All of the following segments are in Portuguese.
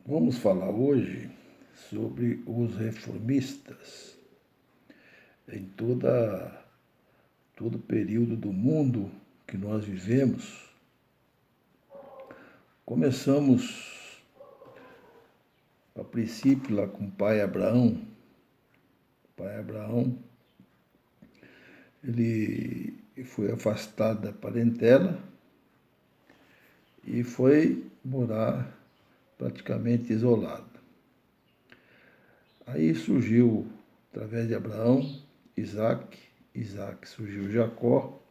Vamos falar hoje sobre os reformistas em todo período do mundo que nós vivemos. Começamos, a princípio, lá com o pai Abraão. O pai Abraão, ele foi afastado da parentela e foi morar praticamente isolado. Aí surgiu, através de Abraão, Isaac surgiu Jacó.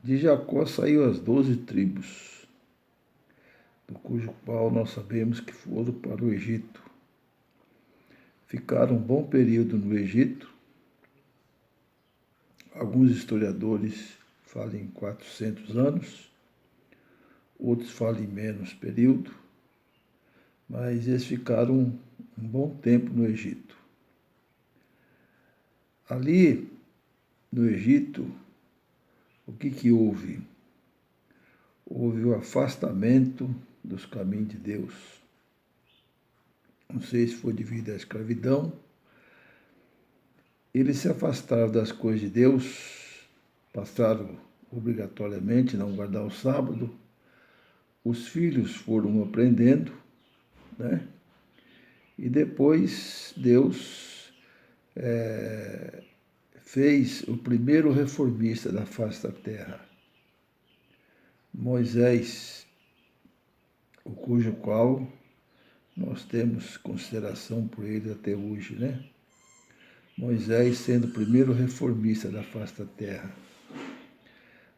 De Jacó saiu as 12 tribos, do cujo qual nós sabemos que foram para o Egito. Ficaram um bom período no Egito. Alguns historiadores falam em 400 anos, outros falam em menos período, mas eles ficaram um bom tempo no Egito. Ali, no Egito, o que houve? Houve o afastamento dos caminhos de Deus. Não sei se foi devido à escravidão. Eles se afastaram das coisas de Deus, passaram obrigatoriamente a não guardar o sábado. Os filhos foram aprendendo, né? E depois Deus fez o primeiro reformista da face da terra, Moisés, o cujo qual nós temos consideração por ele até hoje, né? Moisés sendo o primeiro reformista da face da terra.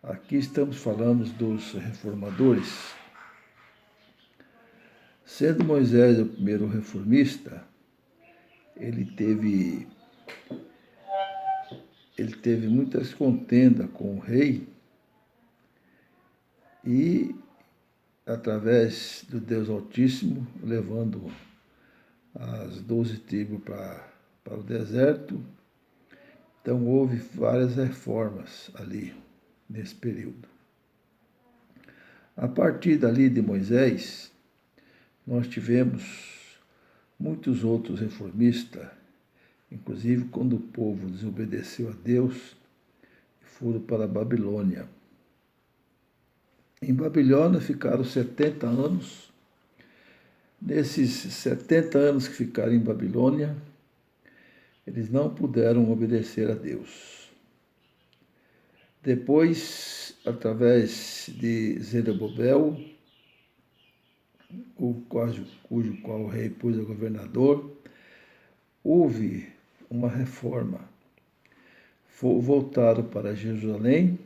Aqui estamos falando dos reformadores. Sendo Moisés o primeiro reformista, ele teve muitas contendas com o rei e, através do Deus Altíssimo, levando as 12 tribos para o deserto. Então houve várias reformas ali, nesse período. A partir dali de Moisés, nós tivemos muitos outros reformistas, inclusive quando o povo desobedeceu a Deus e foram para a Babilônia. Em Babilônia ficaram 70 anos. Nesses 70 anos que ficaram em Babilônia, eles não puderam obedecer a Deus. Depois, através de Zorobabel, cujo qual o rei pôs a governador, houve uma reforma. Voltaram para Jerusalém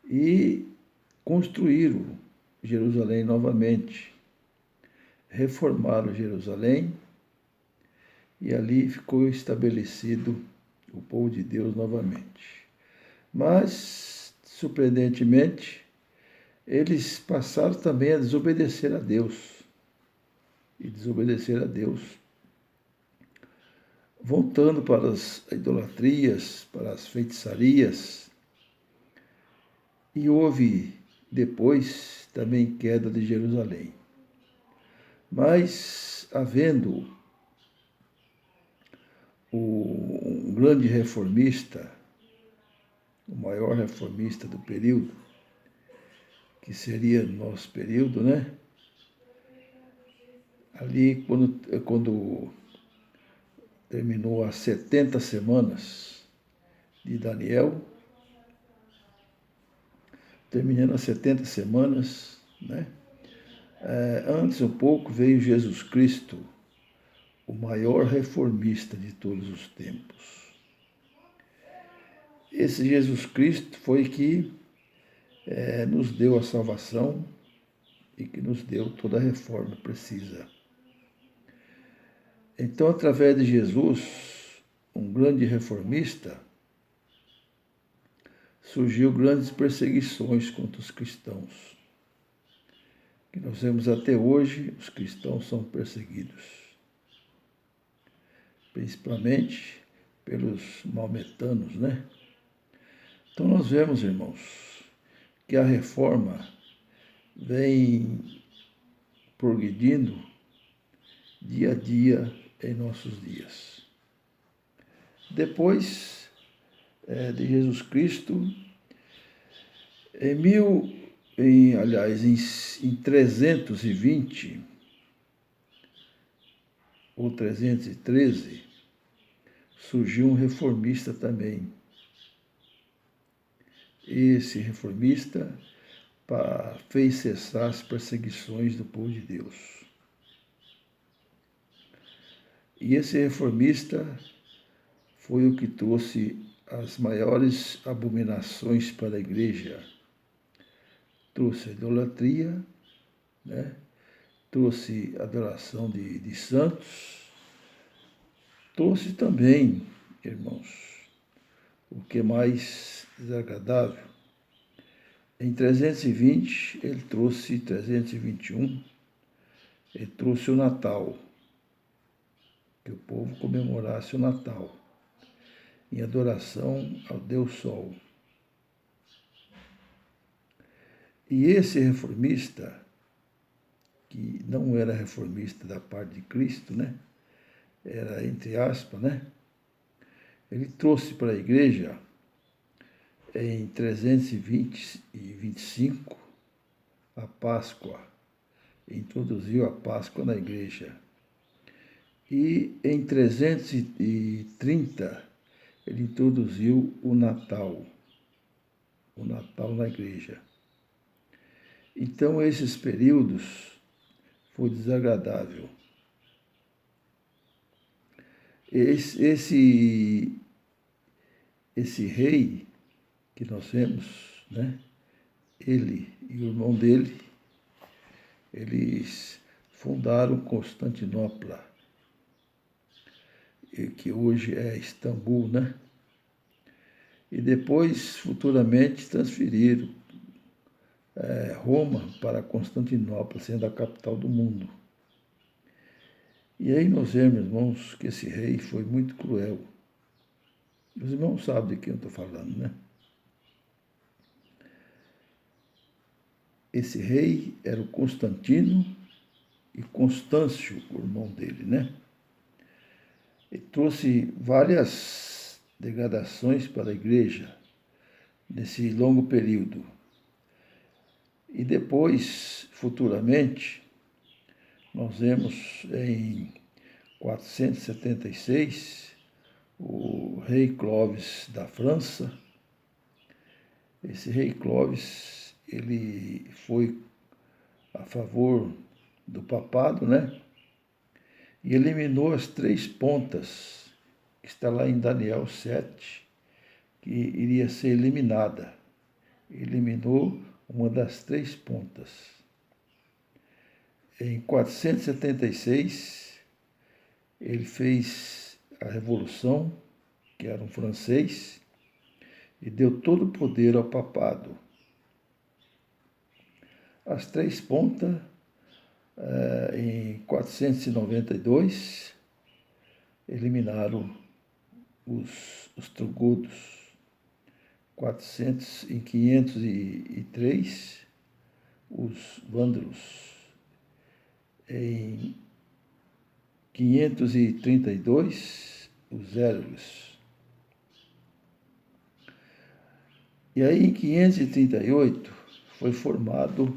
e construíram Jerusalém novamente. Reformaram Jerusalém e ali ficou estabelecido o povo de Deus novamente. Mas, surpreendentemente, eles passaram também a desobedecer a Deus. E desobedecer a Deus, voltando para as idolatrias, para as feitiçarias. E houve depois também queda de Jerusalém. Mas, havendo um grande reformista, o maior reformista do período, que seria nosso período, né? Ali, quando terminou as 70 semanas de Daniel, terminando as 70 semanas, né? Antes um pouco veio Jesus Cristo, o maior reformista de todos os tempos. Esse Jesus Cristo foi que nos deu a salvação e que nos deu toda a reforma precisa. Então, através de Jesus, um grande reformista, surgiu grandes perseguições contra os cristãos. Que nós vemos até hoje, os cristãos são perseguidos, principalmente pelos maometanos, né? Então nós vemos, irmãos, que a reforma vem progredindo dia a dia em nossos dias. Depois de Jesus Cristo, em 320 ou 313, surgiu um reformista também. Esse reformista fez cessar as perseguições do povo de Deus. E esse reformista foi o que trouxe as maiores abominações para a igreja. Trouxe a idolatria, né? Trouxe a adoração de santos, trouxe também, irmãos, o que é mais desagradável. Em 320, ele trouxe 321, ele trouxe o Natal, que o povo comemorasse o Natal, em adoração ao Deus Sol. E esse reformista, que não era reformista da parte de Cristo, né? Era entre aspas, né? Ele trouxe para a igreja, em 320 e 25, a Páscoa, introduziu a Páscoa na igreja. E em 330, ele introduziu o Natal na igreja. Então, esses períodos foi desagradável. Esse rei que nós vemos, né? Ele e o irmão dele, eles fundaram Constantinopla, que hoje é Istambul, né? E depois, futuramente, transferiram Roma para Constantinopla, sendo a capital do mundo. E aí nós vemos, irmãos, que esse rei foi muito cruel. Os irmãos sabem de quem eu estou falando, né? Esse rei era o Constantino e Constâncio, o irmão dele, né? Ele trouxe várias degradações para a igreja nesse longo período. E depois, futuramente, nós vemos em 476 o rei Clovis da França. Esse rei Clovis, ele foi a favor do papado, né? E eliminou as 3 pontas, que está lá em Daniel 7, que iria ser eliminada. Eliminou uma das 3 pontas. Em 476, ele fez a Revolução, que era um francês, e deu todo o poder ao papado. As 3 pontas, em 492, eliminaram os ostrogodos. Em 503, os vândalos. Em 532, os érules. E aí, em 538, foi formado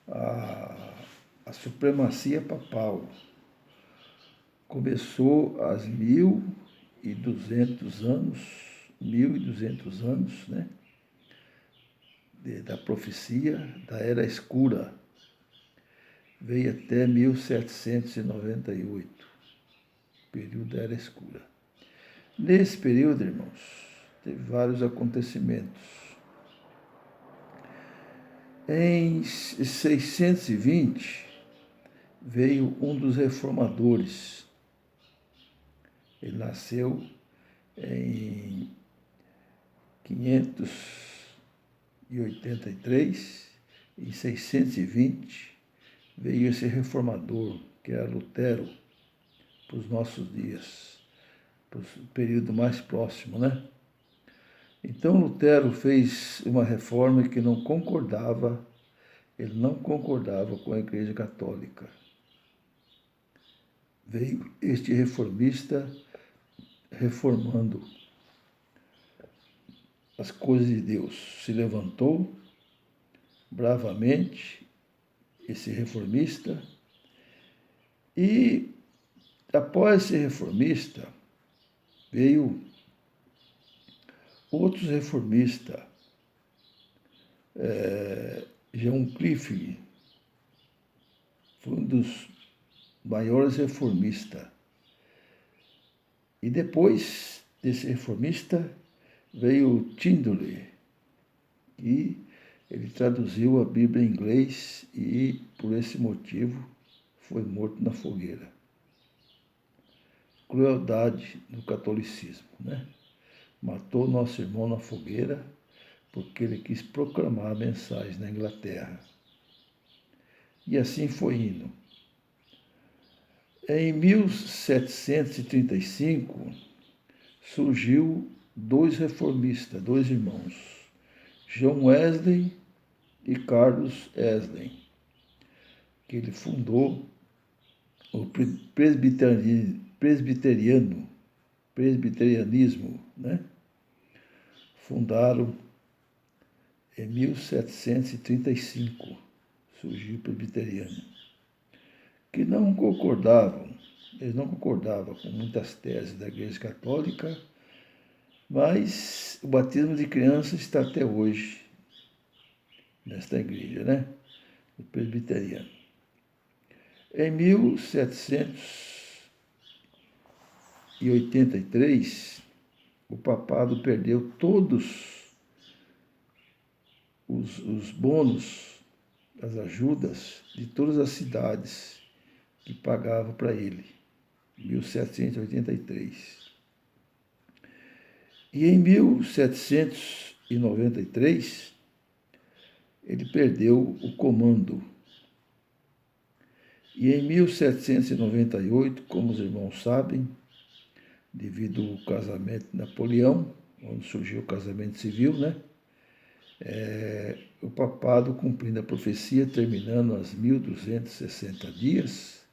a supremacia papal. Começou aos 1.200 anos, né, da profecia da Era Escura. Veio até 1798, período da Era Escura. Nesse período, irmãos, teve vários acontecimentos. Em 620, veio um dos reformadores. Ele nasceu em 583, em 620, veio esse reformador, que era Lutero, para os nossos dias, para o período mais próximo, né? Então Lutero fez uma reforma que não concordava ele não concordava com a Igreja Católica. Veio este reformista reformando as coisas de Deus. Se levantou bravamente esse reformista e, após esse reformista, veio outros reformistas. John Clifford foi um dos maiores reformistas. E depois desse reformista veio Tyndale, e ele traduziu a Bíblia em inglês e, por esse motivo, foi morto na fogueira. Crueldade no catolicismo, né? Matou nosso irmão na fogueira porque ele quis proclamar a mensagem na Inglaterra. E assim foi indo. Em 1735, surgiu dois reformistas, dois irmãos, John Wesley e Carlos Wesley, que ele fundou o presbiterianismo, né? Fundaram em 1735, surgiu o presbiteriano, que não concordavam, eles não concordavam com muitas teses da Igreja Católica, mas o batismo de criança está até hoje nesta igreja, né? O presbiteriano. Em 1783, o papado perdeu todos os bônus, as ajudas de todas as cidades que pagavam para ele, em 1783. E em 1793, ele perdeu o comando. E em 1798, como os irmãos sabem, devido ao casamento de Napoleão, onde surgiu o casamento civil, né? O papado, cumprindo a profecia, terminando as 1260 dias,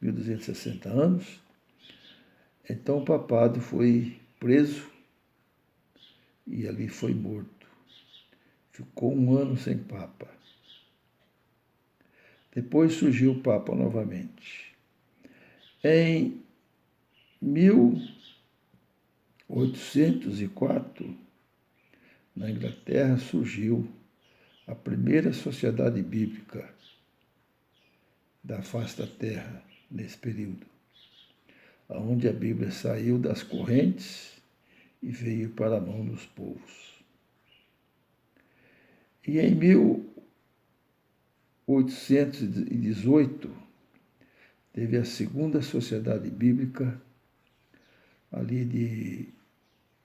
1260 anos, então o papado foi preso e ali foi morto. Ficou um ano sem papa. Depois surgiu o papa novamente. Em 1804, na Inglaterra, surgiu a primeira sociedade bíblica da face da terra, nesse período, onde a Bíblia saiu das correntes e veio para a mão dos povos. E em 1818, teve a segunda sociedade bíblica ali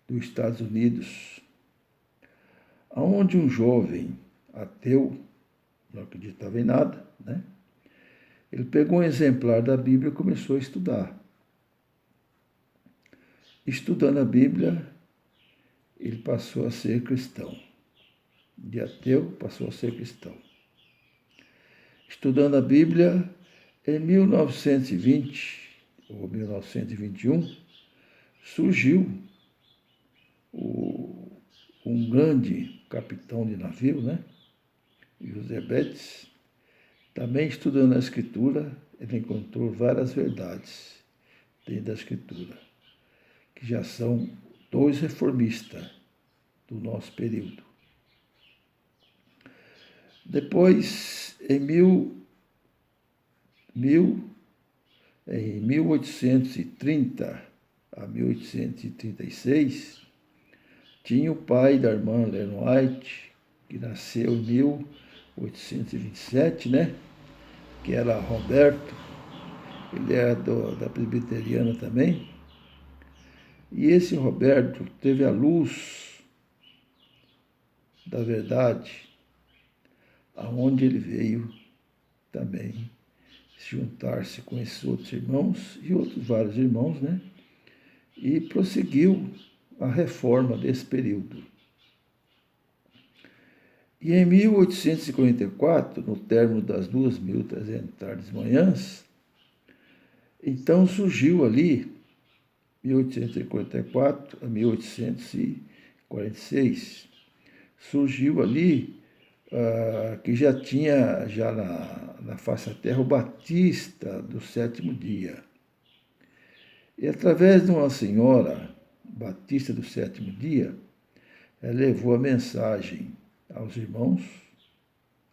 dos Estados Unidos, onde um jovem ateu, não acreditava em nada, né? Ele pegou um exemplar da Bíblia e começou a estudar. Estudando a Bíblia, ele passou a ser cristão. De ateu, passou a ser cristão. Estudando a Bíblia, em 1920 ou 1921, surgiu um grande capitão de navio, né? José Betts. Também estudando a Escritura, ele encontrou várias verdades dentro da Escritura, que já são dois reformistas do nosso período. Depois, em 1830 a 1836, tinha o pai da irmã Ellen White, que nasceu em 1827, né? Que era Roberto, ele era da presbiteriana também. E esse Roberto teve a luz da verdade, aonde ele veio também juntar-se com esses outros irmãos e outros vários irmãos, né? E prosseguiu a reforma desse período. E em 1844, no término das 2.300 tardes manhãs, então surgiu ali, 1844 a 1846, surgiu ali que já tinha já na face da terra o Batista do sétimo dia. E através de uma senhora, Batista do sétimo dia, ela levou a mensagem aos irmãos,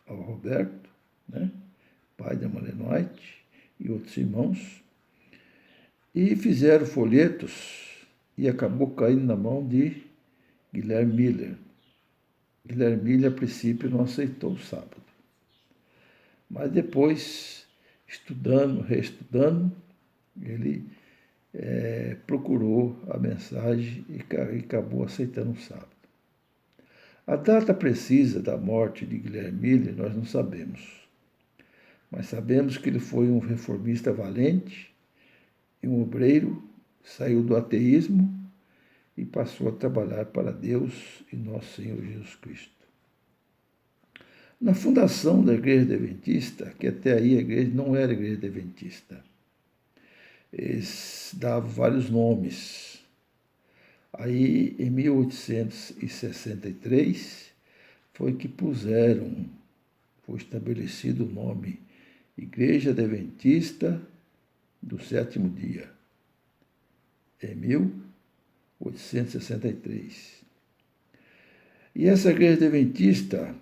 ao Roberto, né, pai da Marlene White, e outros irmãos, e fizeram folhetos e acabou caindo na mão de Guilherme Miller. Guilherme Miller, a princípio, não aceitou o sábado. Mas depois, estudando, reestudando, ele procurou a mensagem e acabou aceitando o sábado. A data precisa da morte de Guilherme Miller nós não sabemos, mas sabemos que ele foi um reformista valente e um obreiro, saiu do ateísmo e passou a trabalhar para Deus e nosso Senhor Jesus Cristo. Na fundação da Igreja Adventista, que até aí a igreja não era Igreja Adventista, eles davam vários nomes. Aí, em 1863, foi que foi estabelecido o nome Igreja Adventista do Sétimo Dia, em 1863. E essa Igreja Adventista,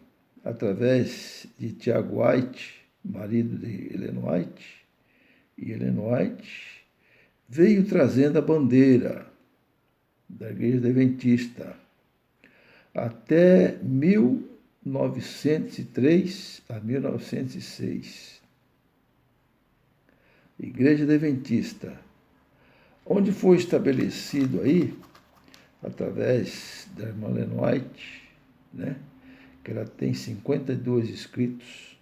através de Tiago White, marido de Ellen White, e Ellen White, veio trazendo a bandeira da Igreja Adventista até 1903 a 1906. Igreja Adventista, onde foi estabelecido aí, através da irmã Ellen White, né, que ela tem 52 escritos,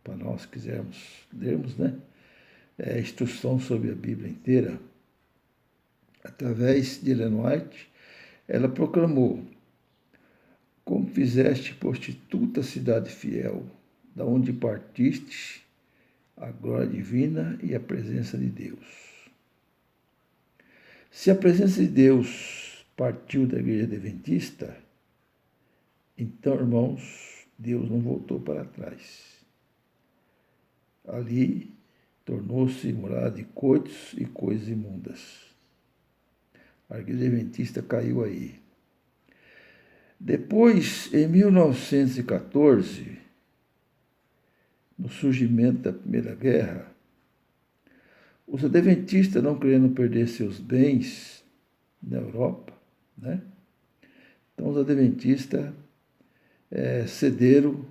para nós quisermos lermos, né, instrução sobre a Bíblia inteira. Através de Ellen White, ela proclamou: como fizeste, prostituta cidade fiel, da onde partiste a glória divina e a presença de Deus. Se a presença de Deus partiu da Igreja Adventista, então, irmãos, Deus não voltou para trás. Ali tornou-se morada de coitos e coisas imundas. A Igreja Adventista caiu aí. Depois, em 1914, no surgimento da Primeira Guerra, os adventistas, não querendo perder seus bens na Europa, né? Então os adventistas cederam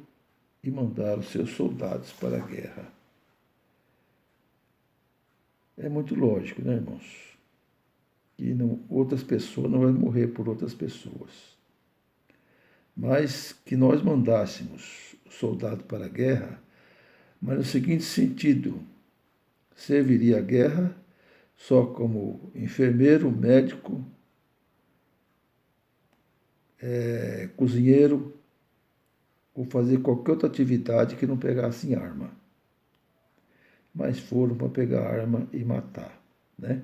e mandaram seus soldados para a guerra. É muito lógico, né, irmãos? Que outras pessoas não vão morrer por outras pessoas. Mas que nós mandássemos soldado para a guerra, mas no seguinte sentido: serviria a guerra só como enfermeiro, médico, cozinheiro, ou fazer qualquer outra atividade que não pegasse em arma. Mas foram para pegar arma e matar, né?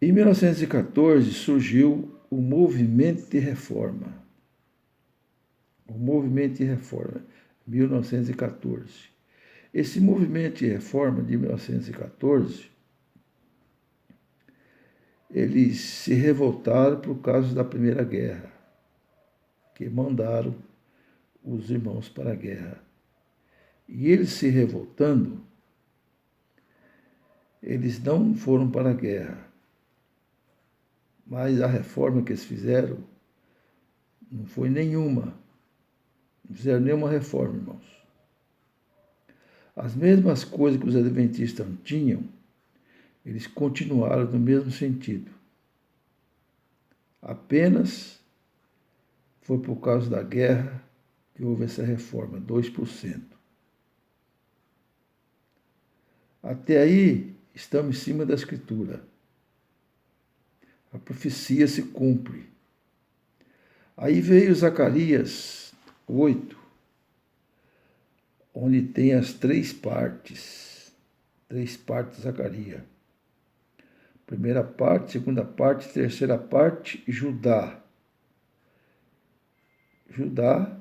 Em 1914 surgiu o movimento de reforma. O movimento de reforma, 1914. Esse movimento de reforma de 1914, eles se revoltaram por causa da Primeira Guerra, que mandaram os irmãos para a guerra. E eles se revoltando, eles não foram para a guerra. Mas a reforma que eles fizeram não foi nenhuma. Não fizeram nenhuma reforma, irmãos. As mesmas coisas que os adventistas tinham, eles continuaram no mesmo sentido. Apenas foi por causa da guerra que houve essa reforma, 2%. Até aí, estamos em cima da Escritura. A profecia se cumpre. Aí veio Zacarias 8, onde tem as três partes de Zacarias. Primeira parte, segunda parte, terceira parte, Judá. Judá,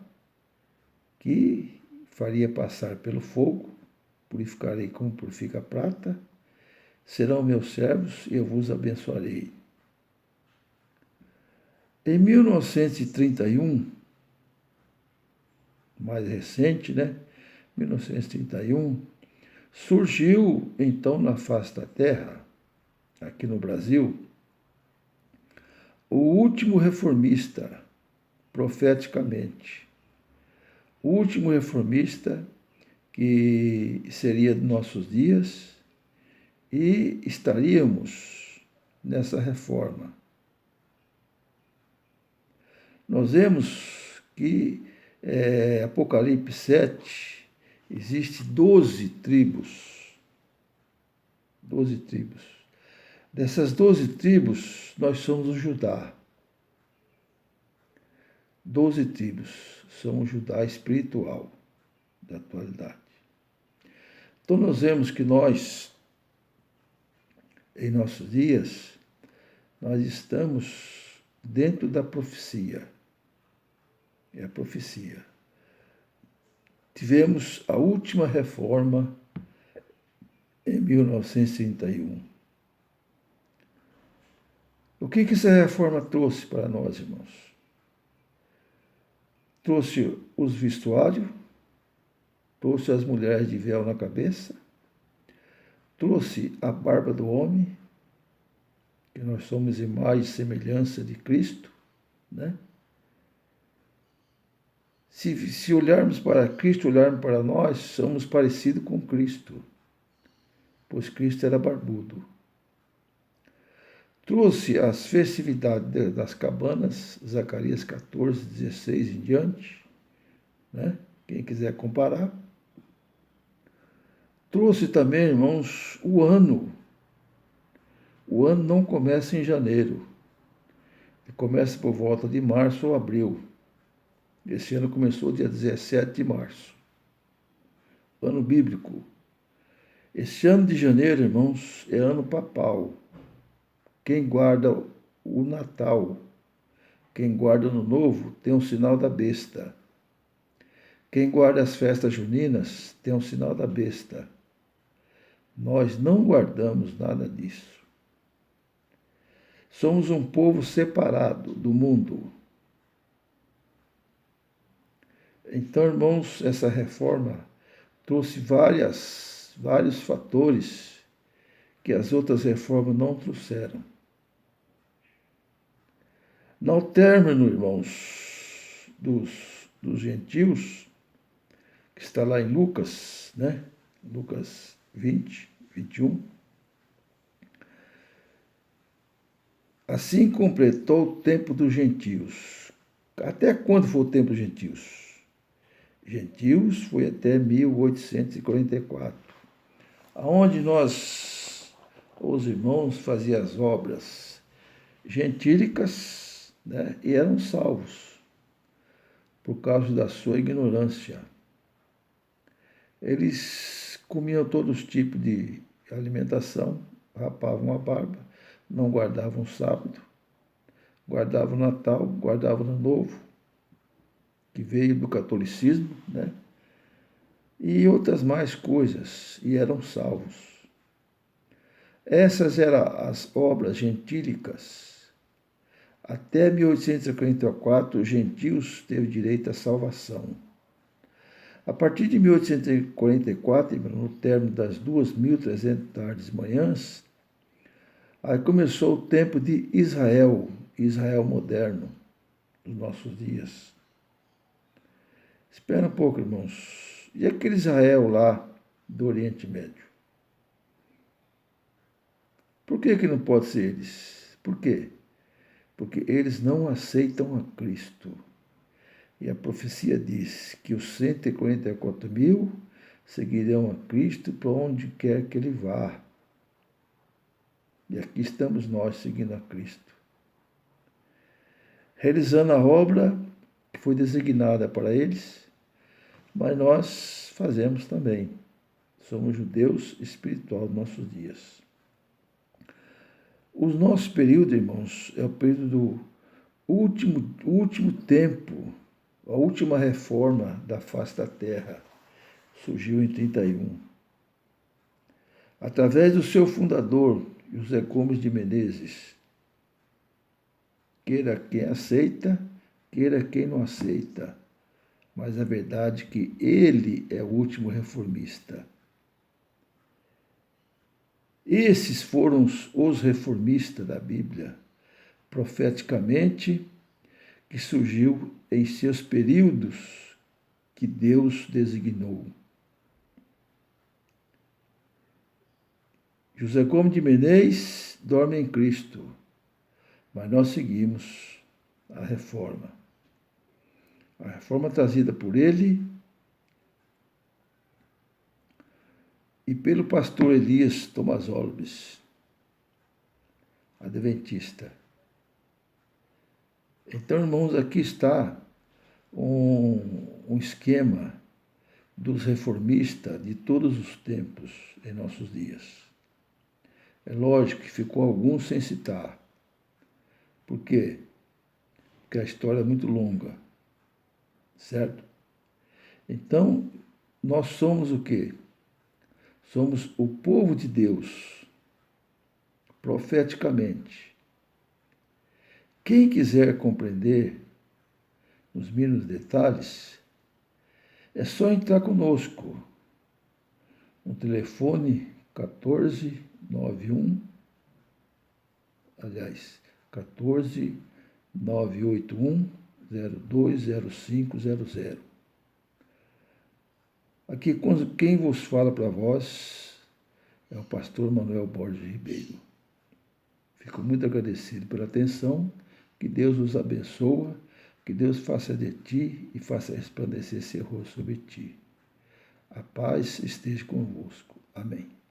que faria passar pelo fogo, purificarei como purifica a prata, serão meus servos e eu vos abençoarei. Em 1931, mais recente, né? 1931, surgiu então na face da terra, aqui no Brasil, o último reformista, profeticamente. O último reformista que seria de nossos dias e estaríamos nessa reforma. Nós vemos que Apocalipse 7, existe 12 tribos. 12 tribos. Dessas 12 tribos, nós somos o Judá. 12 tribos são o Judá espiritual da atualidade. Então nós vemos que nós, em nossos dias, nós estamos dentro da profecia. É a profecia. Tivemos a última reforma em 1931. O que essa reforma trouxe para nós, irmãos? Trouxe os vestuários, trouxe as mulheres de véu na cabeça, trouxe a barba do homem, que nós somos imagem e semelhança de Cristo, né? Se olharmos para Cristo, olharmos para nós, somos parecidos com Cristo, pois Cristo era barbudo. Trouxe as festividades das cabanas, Zacarias 14, 16 em diante, né? Quem quiser comparar. Trouxe também, irmãos, o ano. O ano não começa em janeiro, ele começa por volta de março ou abril. Esse ano começou dia 17 de março, ano bíblico. Esse ano de janeiro, irmãos, é ano papal. Quem guarda o Natal, quem guarda o Ano Novo, tem um sinal da besta. Quem guarda as festas juninas, tem um sinal da besta. Nós não guardamos nada disso. Somos um povo separado do mundo. Então, irmãos, essa reforma trouxe vários fatores que as outras reformas não trouxeram. No término, irmãos, dos gentios, que está lá em Lucas, né? Lucas 20, 21. Assim completou o tempo dos gentios. Até quando foi o tempo dos gentios? Gentios foi até 1844, aonde nós, os irmãos, faziam as obras gentílicas, né, e eram salvos por causa da sua ignorância. Eles comiam todos os tipos de alimentação, rapavam a barba, não guardavam o sábado, guardavam o Natal, guardavam o Ano Novo, que veio do catolicismo, né? E outras mais coisas, e eram salvos. Essas eram as obras gentílicas. Até 1844, os gentios teve direito à salvação. A partir de 1844, no término das 2.300 tardes e manhãs, aí começou o tempo de Israel, Israel moderno, dos nossos dias. Espera um pouco, irmãos. E aquele Israel lá do Oriente Médio? Por que não pode ser eles? Por quê? Porque eles não aceitam a Cristo. E a profecia diz que os 144 mil seguirão a Cristo para onde quer que ele vá. E aqui estamos nós seguindo a Cristo. realizando a obra que foi designada para eles, mas nós fazemos também. Somos judeus espiritual nos nossos dias. O nosso período, irmãos, é o período do último tempo, a última reforma da face da terra. Surgiu em 31. Através do seu fundador, José Gomes de Menezes. Queira quem aceita, queira quem não aceita. Mas a verdade é que ele é o último reformista. Esses foram os reformistas da Bíblia, profeticamente, que surgiu em seus períodos que Deus designou. José Gomes de Menezes dorme em Cristo, mas nós seguimos a reforma. A reforma trazida por ele e pelo pastor Elias Tomazópolis, adventista. Então, irmãos, aqui está um esquema dos reformistas de todos os tempos em nossos dias. É lógico que ficou alguns sem citar. Por quê? Porque a história é muito longa, certo? Então, nós somos o quê? Somos o povo de Deus, profeticamente. Quem quiser compreender os mínimos detalhes, é só entrar conosco no telefone 1491, 981 020500. Aqui quem vos fala para vós é o pastor Manuel Borges Ribeiro. Fico muito agradecido pela atenção, que Deus os abençoe, que Deus faça de ti e faça resplandecer seu rosto sobre ti. A paz esteja convosco. Amém.